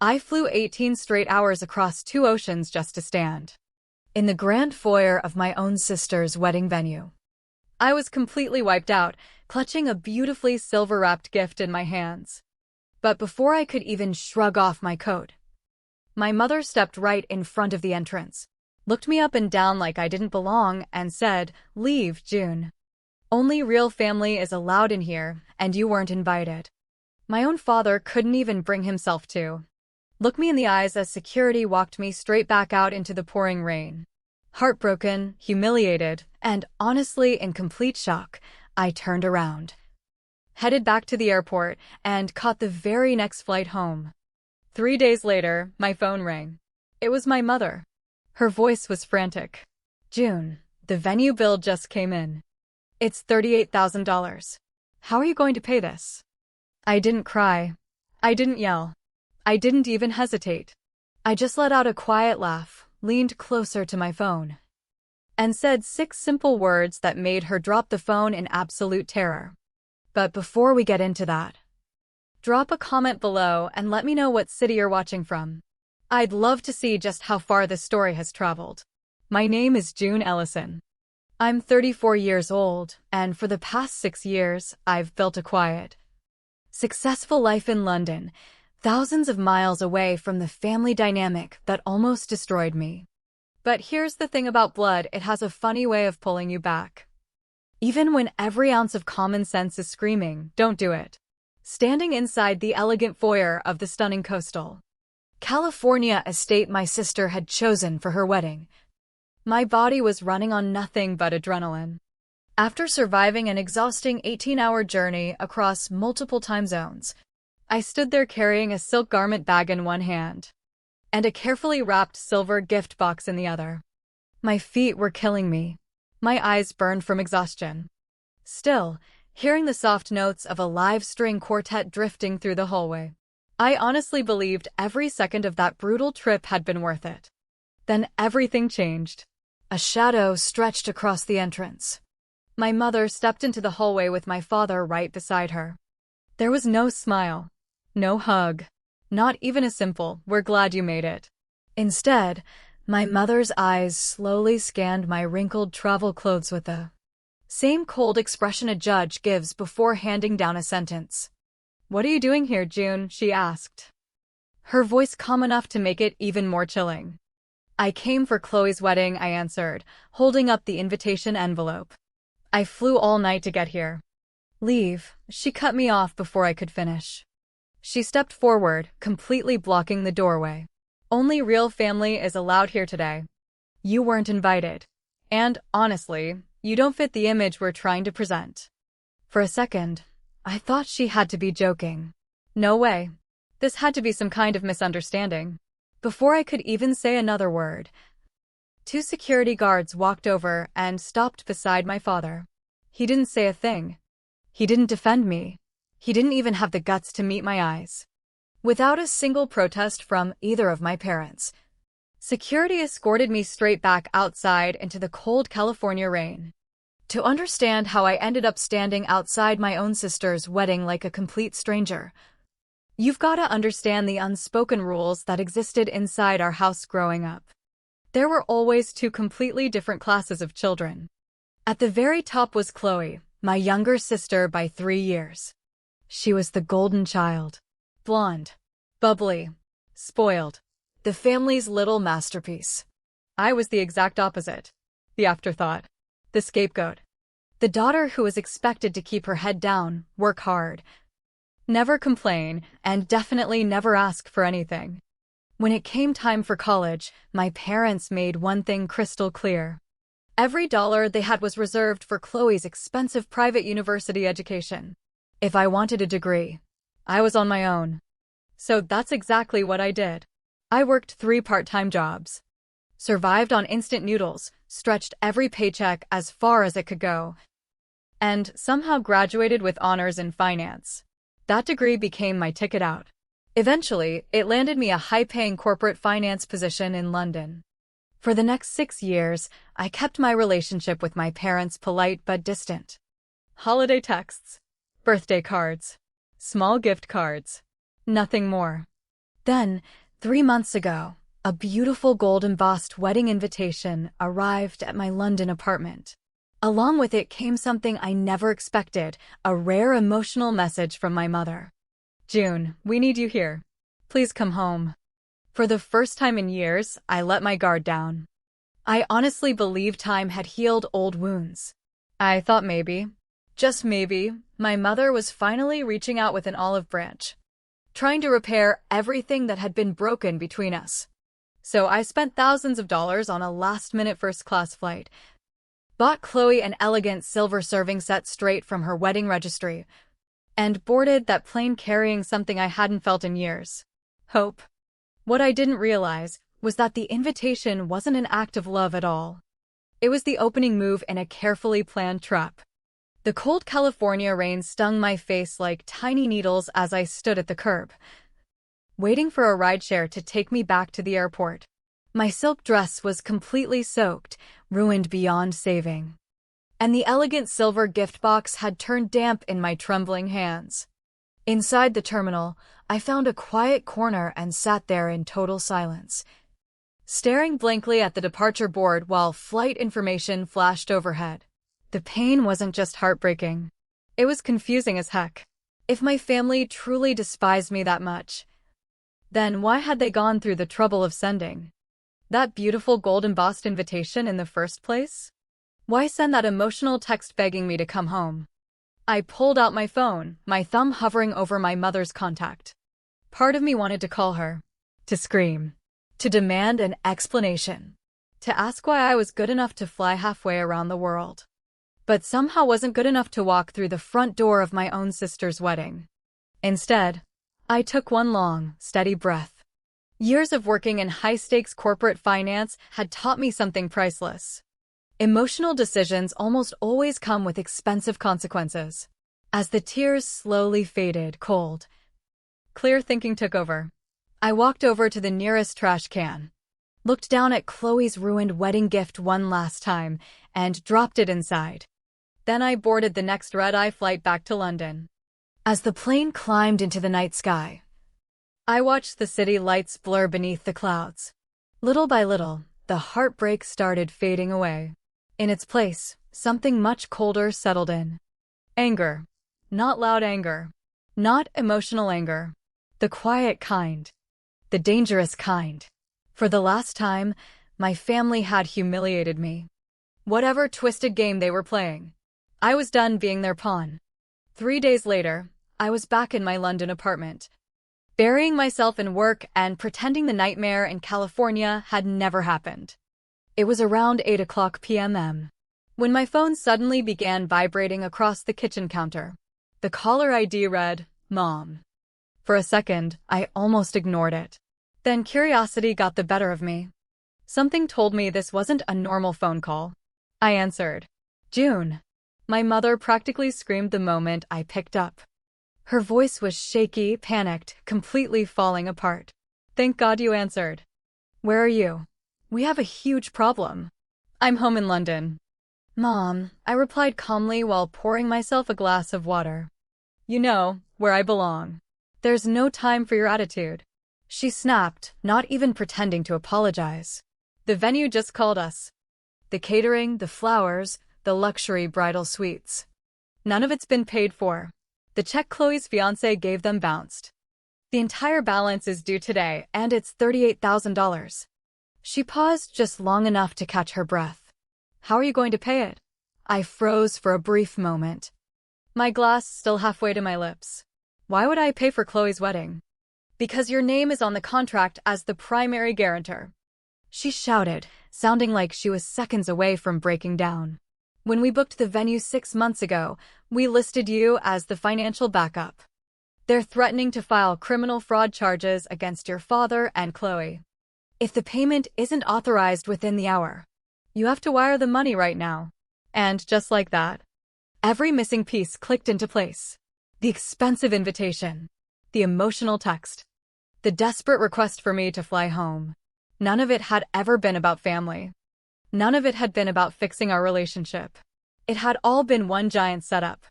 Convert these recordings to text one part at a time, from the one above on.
I flew 18 straight hours across 2 oceans just to stand in the grand foyer of my own sister's wedding venue. I was completely wiped out, clutching a beautifully silver-wrapped gift in my hands. But before I could even shrug off my coat, my mother stepped right in front of the entrance, looked me up and down like I didn't belong, and said, "Leave, June. Only real family is allowed in here, and you weren't invited." My own father couldn't even bring himself to look me in the eyes as security walked me straight back out into the pouring rain. Heartbroken, humiliated, and honestly in complete shock, I turned around, headed back to the airport, and caught the very next flight home. 3 days later, my phone rang. It was my mother. Her voice was frantic. "June, the venue bill just came in. It's $38,000. How are you going to pay this?" I didn't cry. I didn't yell. I didn't even hesitate. I just let out a quiet laugh, leaned closer to my phone, and said 6 simple words that made her drop the phone in absolute terror. But before we get into that, drop a comment below and let me know what city you're watching from. I'd love to see just how far this story has traveled. My name is June Ellison. I'm 34 years old, and for the past 6 years, I've built a quiet, successful life in London, thousands of miles away from the family dynamic that almost destroyed me. But here's the thing about blood, it has a funny way of pulling you back. Even when every ounce of common sense is screaming, don't do it. Standing inside the elegant foyer of the stunning coastal California estate my sister had chosen for her wedding, my body was running on nothing but adrenaline. After surviving an exhausting 18-hour journey across multiple time zones, I stood there carrying a silk garment bag in one hand and a carefully wrapped silver gift box in the other. My feet were killing me. My eyes burned from exhaustion. Still, hearing the soft notes of a live string quartet drifting through the hallway, I honestly believed every second of that brutal trip had been worth it. Then everything changed. A shadow stretched across the entrance. My mother stepped into the hallway with my father right beside her. There was no smile, no hug, not even a simple, "We're glad you made it." Instead, my mother's eyes slowly scanned my wrinkled travel clothes with the same cold expression a judge gives before handing down a sentence. "What are you doing here, June?" she asked, her voice calm enough to make it even more chilling. "I came for Chloe's wedding," I answered, holding up the invitation envelope. "I flew all night to get here." "Leave," she cut me off before I could finish. She stepped forward, completely blocking the doorway. "Only real family is allowed here today. You weren't invited. And, honestly, you don't fit the image we're trying to present." For a second, I thought she had to be joking. No way. This had to be some kind of misunderstanding. Before I could even say another word, 2 security guards walked over and stopped beside my father. He didn't say a thing. He didn't defend me. He didn't even have the guts to meet my eyes. Without a single protest from either of my parents, security escorted me straight back outside into the cold California rain. To understand how I ended up standing outside my own sister's wedding like a complete stranger, you've got to understand the unspoken rules that existed inside our house growing up. There were always 2 completely different classes of children. At the very top was Chloe, my younger sister by 3 years. She was the golden child. Blonde, bubbly, spoiled, the family's little masterpiece. I was the exact opposite. The afterthought. The scapegoat. The daughter who was expected to keep her head down, work hard, never complain, and definitely never ask for anything. When it came time for college, my parents made one thing crystal clear. Every dollar they had was reserved for Chloe's expensive private university education. If I wanted a degree, I was on my own. So that's exactly what I did. I worked 3 part-time jobs, survived on instant noodles, stretched every paycheck as far as it could go, and somehow graduated with honors in finance. That degree became my ticket out. Eventually, it landed me a high-paying corporate finance position in London. For the next 6 years, I kept my relationship with my parents polite but distant. Holiday texts, birthday cards, small gift cards, nothing more. Then, 3 months ago, a beautiful gold-embossed wedding invitation arrived at my London apartment. Along with it came something I never expected, a rare emotional message from my mother. "June, we need you here. Please come home." For the first time in years, I let my guard down. I honestly believed time had healed old wounds. I thought maybe, just maybe, my mother was finally reaching out with an olive branch, trying to repair everything that had been broken between us. So I spent thousands of dollars on a last-minute first-class flight, bought Chloe an elegant silver serving set straight from her wedding registry, and boarded that plane carrying something I hadn't felt in years: hope. What I didn't realize was that the invitation wasn't an act of love at all. It was the opening move in a carefully planned trap. The cold California rain stung my face like tiny needles as I stood at the curb, waiting for a rideshare to take me back to the airport. My silk dress was completely soaked, ruined beyond saving, and the elegant silver gift box had turned damp in my trembling hands. Inside the terminal, I found a quiet corner and sat there in total silence, staring blankly at the departure board while flight information flashed overhead. The pain wasn't just heartbreaking. It was confusing as heck. If my family truly despised me that much, then why had they gone through the trouble of sending that beautiful gold-embossed invitation in the first place? Why send that emotional text begging me to come home? I pulled out my phone, my thumb hovering over my mother's contact. Part of me wanted to call her, to scream, to demand an explanation, to ask why I was good enough to fly halfway around the world, but somehow wasn't good enough to walk through the front door of my own sister's wedding. Instead, I took one long, steady breath. Years of working in high-stakes corporate finance had taught me something priceless. Emotional decisions almost always come with expensive consequences. As the tears slowly faded, cold, clear thinking took over. I walked over to the nearest trash can, looked down at Chloe's ruined wedding gift one last time, and dropped it inside. Then I boarded the next red-eye flight back to London. As the plane climbed into the night sky, I watched the city lights blur beneath the clouds. Little by little, the heartbreak started fading away. In its place, something much colder settled in. Anger. Not loud anger. Not emotional anger. The quiet kind. The dangerous kind. For the last time, my family had humiliated me. Whatever twisted game they were playing, I was done being their pawn. 3 days later, I was back in my London apartment, burying myself in work and pretending the nightmare in California had never happened. It was around 8 p.m. when my phone suddenly began vibrating across the kitchen counter. The caller ID read, "Mom." For a second, I almost ignored it. Then curiosity got the better of me. Something told me this wasn't a normal phone call. I answered. "June." My mother practically screamed the moment I picked up. Her voice was shaky, panicked, completely falling apart. "Thank God you answered. Where are you? We have a huge problem." "I'm home in London." "Mom," I replied calmly while pouring myself a glass of water. "You know, where I belong. There's no time for your attitude." She snapped, not even pretending to apologize. "The venue just called us. The catering, the flowers, the luxury bridal suites. None of it's been paid for. The check Chloe's fiancé gave them bounced. The entire balance is due today, and it's $38,000. She paused just long enough to catch her breath. "How are you going to pay it?" I froze for a brief moment, my glass still halfway to my lips. "Why would I pay for Chloe's wedding?" "Because your name is on the contract as the primary guarantor," she shouted, sounding like she was seconds away from breaking down. "When we booked the venue 6 months ago, we listed you as the financial backup. They're threatening to file criminal fraud charges against your father and Chloe. If the payment isn't authorized within the hour, you have to wire the money right now." And just like that, every missing piece clicked into place. The expensive invitation, the emotional text, the desperate request for me to fly home. None of it had ever been about family. None of it had been about fixing our relationship. It had all been one giant setup.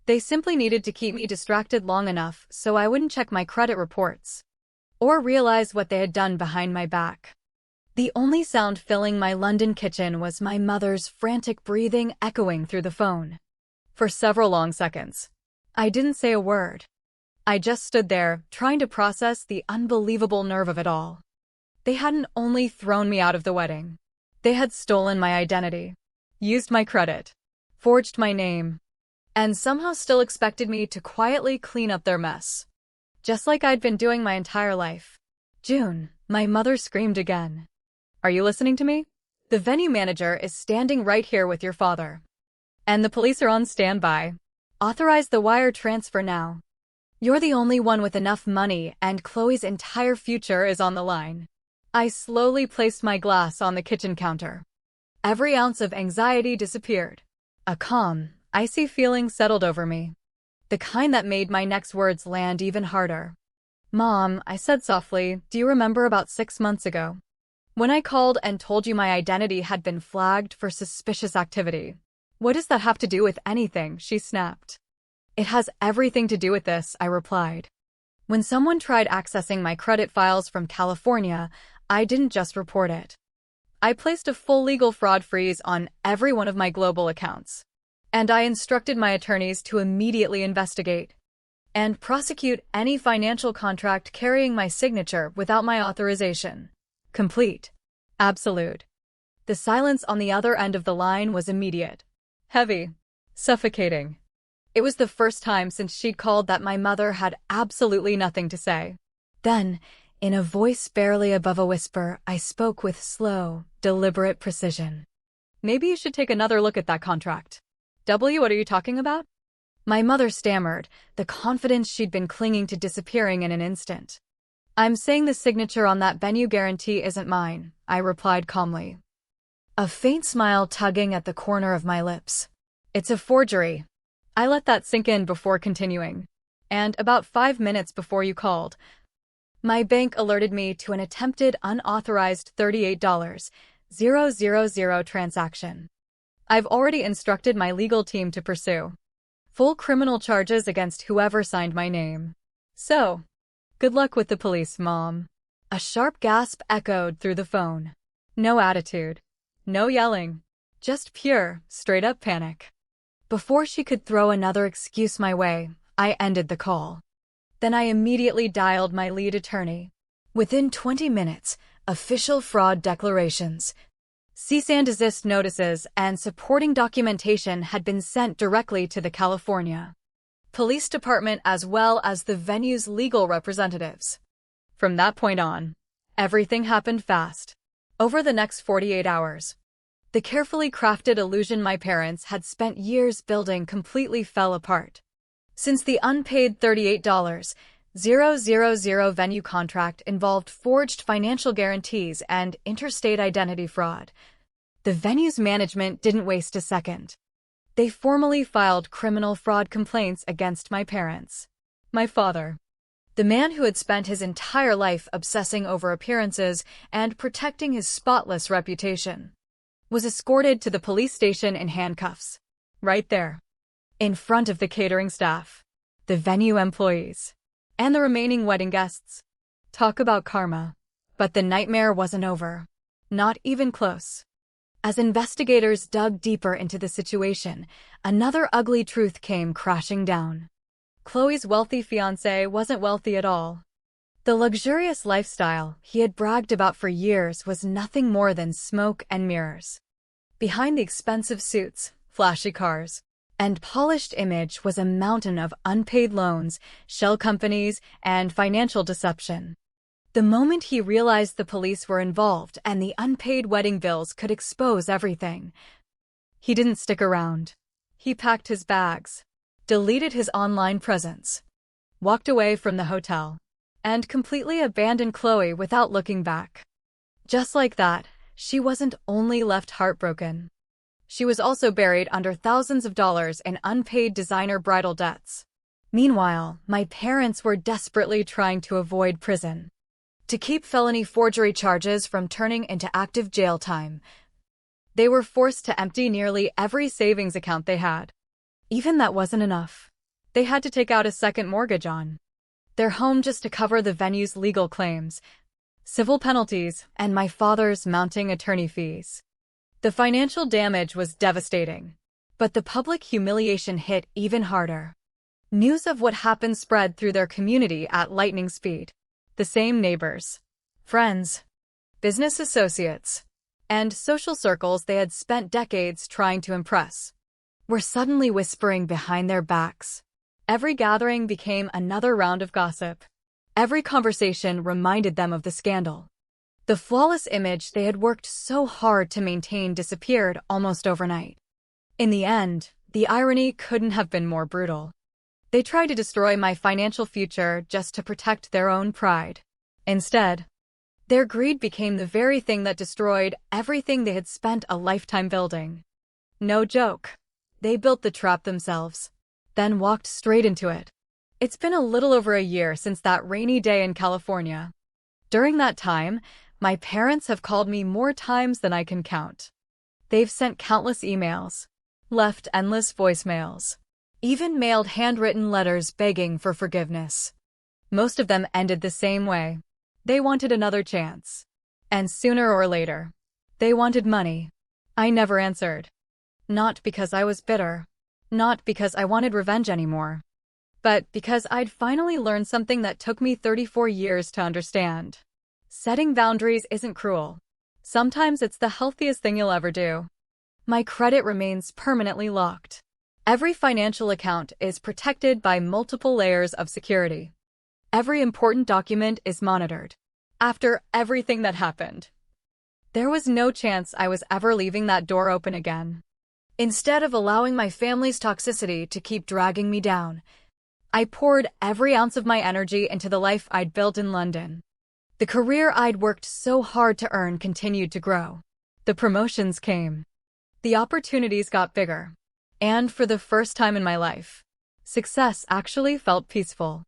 They simply needed to keep me distracted long enough so I wouldn't check my credit reports, or realize what they had done behind my back. The only sound filling my London kitchen was my mother's frantic breathing echoing through the phone. For several long seconds, I didn't say a word. I just stood there, trying to process the unbelievable nerve of it all. They hadn't only thrown me out of the wedding. They had stolen my identity, used my credit, forged my name, and somehow still expected me to quietly clean up their mess, just like I'd been doing my entire life. June, my mother screamed again. Are you listening to me? The venue manager is standing right here with your father. And the police are on standby. Authorize the wire transfer now. You're the only one with enough money, and Chloe's entire future is on the line. I slowly placed my glass on the kitchen counter. Every ounce of anxiety disappeared. A calm, icy feeling settled over me. The kind that made my next words land even harder. Mom, I said softly, do you remember about 6 months ago, when I called and told you my identity had been flagged for suspicious activity? What does that have to do with anything? She snapped. It has everything to do with this, I replied. When someone tried accessing my credit files from California, I didn't just report it. I placed a full legal fraud freeze on every one of my global accounts. And I instructed my attorneys to immediately investigate and prosecute any financial contract carrying my signature without my authorization. Complete. Absolute. The silence on the other end of the line was immediate. Heavy. Suffocating. It was the first time since she'd called that my mother had absolutely nothing to say. Then, in a voice barely above a whisper, I spoke with slow, deliberate precision. Maybe you should take another look at that contract. What are you talking about? My mother stammered, the confidence she'd been clinging to disappearing in an instant. I'm saying the signature on that venue guarantee isn't mine, I replied calmly. A faint smile tugging at the corner of my lips. It's a forgery. I let that sink in before continuing. And about 5 minutes before you called, my bank alerted me to an attempted unauthorized $38,000 transaction. I've already instructed my legal team to pursue full criminal charges against whoever signed my name. So, good luck with the police, Mom. A sharp gasp echoed through the phone. No attitude. No yelling. Just pure, straight-up panic. Before she could throw another excuse my way, I ended the call. Then I immediately dialed my lead attorney. Within 20 minutes, official fraud declarations, cease and desist notices, and supporting documentation had been sent directly to the California Police Department as well as the venue's legal representatives. From that point on, everything happened fast. Over the next 48 hours, the carefully crafted illusion my parents had spent years building completely fell apart. Since the unpaid $38,000 venue contract involved forged financial guarantees and interstate identity fraud, the venue's management didn't waste a second. They formally filed criminal fraud complaints against my parents. My father, the man who had spent his entire life obsessing over appearances and protecting his spotless reputation, was escorted to the police station in handcuffs. Right there, in front of the catering staff, the venue employees, and the remaining wedding guests. Talk about karma. But the nightmare wasn't over. Not even close. As investigators dug deeper into the situation, another ugly truth came crashing down. Chloe's wealthy fiancé wasn't wealthy at all. The luxurious lifestyle he had bragged about for years was nothing more than smoke and mirrors. Behind the expensive suits, flashy cars, and polished image was a mountain of unpaid loans, shell companies, and financial deception. The moment he realized the police were involved and the unpaid wedding bills could expose everything, he didn't stick around. He packed his bags, deleted his online presence, walked away from the hotel, and completely abandoned Chloe without looking back. Just like that, she wasn't only left heartbroken. She was also buried under thousands of dollars in unpaid designer bridal debts. Meanwhile, my parents were desperately trying to avoid prison. To keep felony forgery charges from turning into active jail time, they were forced to empty nearly every savings account they had. Even that wasn't enough. They had to take out a second mortgage on their home just to cover the venue's legal claims, civil penalties, and my father's mounting attorney fees. The financial damage was devastating, but the public humiliation hit even harder. News of what happened spread through their community at lightning speed. The same neighbors, friends, business associates, and social circles they had spent decades trying to impress were suddenly whispering behind their backs. Every gathering became another round of gossip. Every conversation reminded them of the scandal. The flawless image they had worked so hard to maintain disappeared almost overnight. In the end, the irony couldn't have been more brutal. They tried to destroy my financial future just to protect their own pride. Instead, their greed became the very thing that destroyed everything they had spent a lifetime building. No joke. They built the trap themselves, then walked straight into it. It's been a little over a year since that rainy day in California. During that time, my parents have called me more times than I can count. They've sent countless emails, left endless voicemails, even mailed handwritten letters begging for forgiveness. Most of them ended the same way. They wanted another chance. And sooner or later, they wanted money. I never answered. Not because I was bitter. Not because I wanted revenge anymore. But because I'd finally learned something that took me 34 years to understand. Setting boundaries isn't cruel. Sometimes it's the healthiest thing you'll ever do. My credit remains permanently locked. Every financial account is protected by multiple layers of security. Every important document is monitored. After everything that happened, there was no chance I was ever leaving that door open again. Instead of allowing my family's toxicity to keep dragging me down, I poured every ounce of my energy into the life I'd built in London. The career I'd worked so hard to earn continued to grow. The promotions came. The opportunities got bigger. And for the first time in my life, success actually felt peaceful.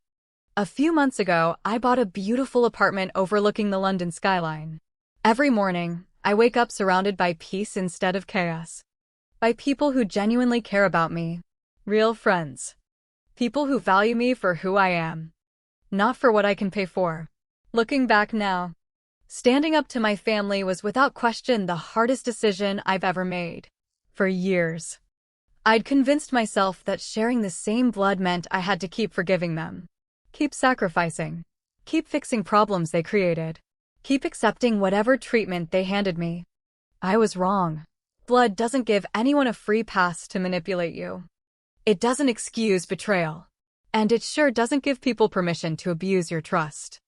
A few months ago, I bought a beautiful apartment overlooking the London skyline. Every morning, I wake up surrounded by peace instead of chaos. By people who genuinely care about me. Real friends. People who value me for who I am. Not for what I can pay for. Looking back now, standing up to my family was without question the hardest decision I've ever made. For years, I'd convinced myself that sharing the same blood meant I had to keep forgiving them. Keep sacrificing. Keep fixing problems they created. Keep accepting whatever treatment they handed me. I was wrong. Blood doesn't give anyone a free pass to manipulate you. It doesn't excuse betrayal. And it sure doesn't give people permission to abuse your trust.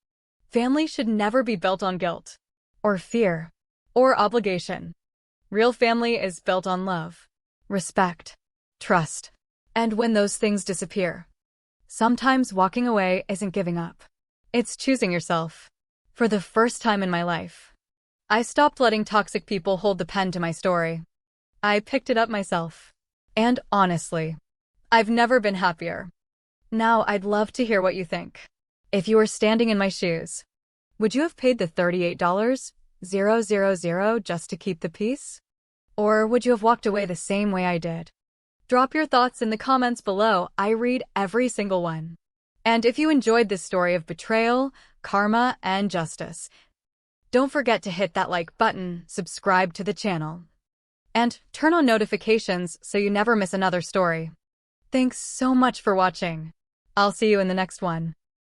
Family should never be built on guilt, or fear, or obligation. Real family is built on love, respect, trust. And when those things disappear, sometimes walking away isn't giving up. It's choosing yourself. For the first time in my life, I stopped letting toxic people hold the pen to my story. I picked it up myself. And honestly, I've never been happier. Now I'd love to hear what you think. If you were standing in my shoes, would you have paid the $38,000 just to keep the peace? Or would you have walked away the same way I did? Drop your thoughts in the comments below. I read every single one. And if you enjoyed this story of betrayal, karma, and justice, don't forget to hit that like button, subscribe to the channel, and turn on notifications so you never miss another story. Thanks so much for watching. I'll see you in the next one.